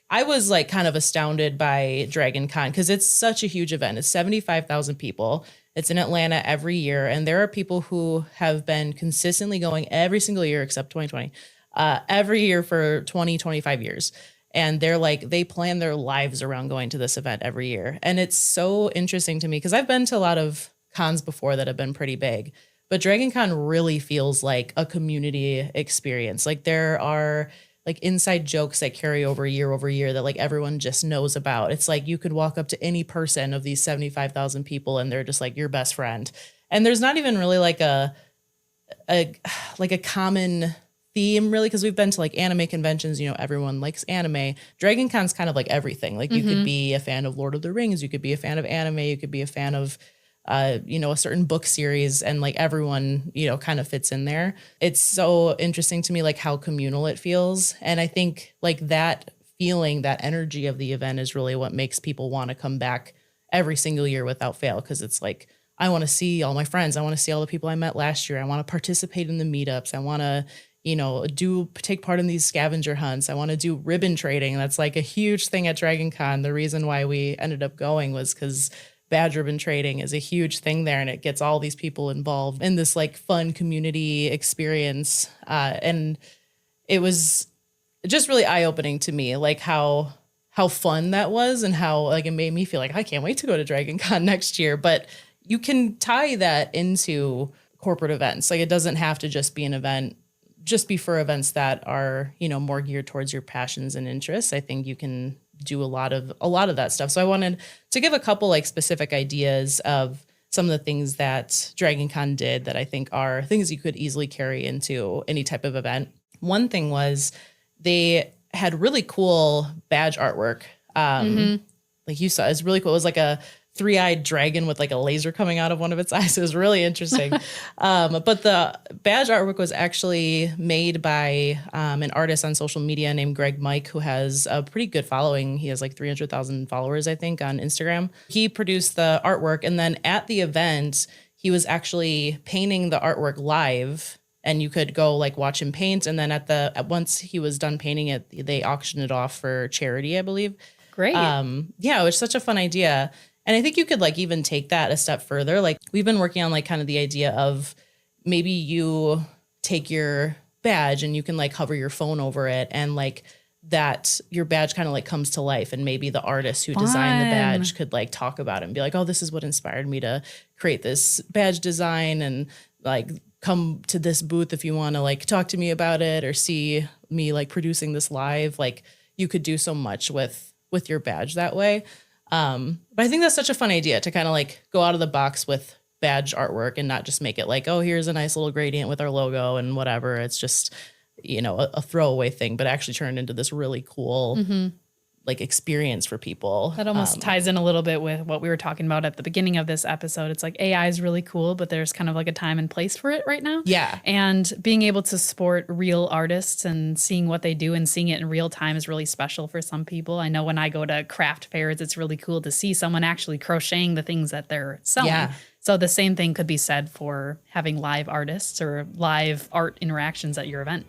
I was like kind of astounded by Dragon Con because it's such a huge event. It's 75,000 people. It's in Atlanta every year. And there are people who have been consistently going every single year except 2020, every year for 20, 25 years. And they're like, they plan their lives around going to this event every year. And it's so interesting to me because I've been to a lot of cons before that have been pretty big, but Dragon Con really feels like a community experience. Like there are like inside jokes that carry over year that like everyone just knows about. It's like you could walk up to any person of these 75,000 people and they're just like your best friend. And there's not even really like a common theme really, because we've been to like anime conventions, you know, everyone likes anime. Dragon Con's kind of like everything. Like you could be a fan of Lord of the Rings, you could be a fan of anime, you could be a fan of you know, a certain book series, and like everyone, you know, kind of fits in there. It's so interesting to me, like how communal it feels. And I think like that feeling, that energy of the event is really what makes people want to come back every single year without fail. Cause it's like, I want to see all my friends. I want to see all the people I met last year. I want to participate in the meetups. I want to, you know, take part in these scavenger hunts. I want to do ribbon trading. That's like a huge thing at Dragon Con. The reason why we ended up going was because badge ribbon trading is a huge thing there, and it gets all these people involved in this like fun community experience. And it was just really eye-opening to me, like how fun that was and how like it made me feel like I can't wait to go to Dragon Con next year. But you can tie that into corporate events. Like it doesn't have to just be an event, just be for events that are, you know, more geared towards your passions and interests. I think you can do a lot of that stuff. So I wanted to give a couple like specific ideas of some of the things that Dragon Con did that I think are things you could easily carry into any type of event. One thing was they had really cool badge artwork. Like you saw, it's really cool. It was like a 3-eyed dragon with like a laser coming out of one of its eyes. It was really interesting. But the badge artwork was actually made by an artist on social media named Greg Mike, who has a pretty good following. He has like 300,000 followers, I think, on Instagram. He produced the artwork. And then at the event, he was actually painting the artwork live, and you could go like watch him paint. And then once he was done painting it, they auctioned it off for charity, I believe. Great. Yeah, it was such a fun idea. And I think you could like even take that a step further. Like we've been working on like kind of the idea of maybe you take your badge and you can like hover your phone over it, and like that your badge kind of like comes to life, and maybe the artist who designed the badge could like talk about it and be like, oh, this is what inspired me to create this badge design, and like come to this booth if you want to like talk to me about it or see me like producing this live. Like you could do so much with your badge that way. But I think that's such a fun idea to kind of like go out of the box with badge artwork and not just make it like, oh, here's a nice little gradient with our logo and whatever. It's just, you know, a throwaway thing, but actually turn into this really cool like experience for people. That almost ties in a little bit with what we were talking about at the beginning of this episode. It's like AI is really cool, but there's kind of like a time and place for it right now. Yeah. And being able to support real artists and seeing what they do and seeing it in real time is really special for some people. I know when I go to craft fairs, it's really cool to see someone actually crocheting the things that they're selling. Yeah. So the same thing could be said for having live artists or live art interactions at your event.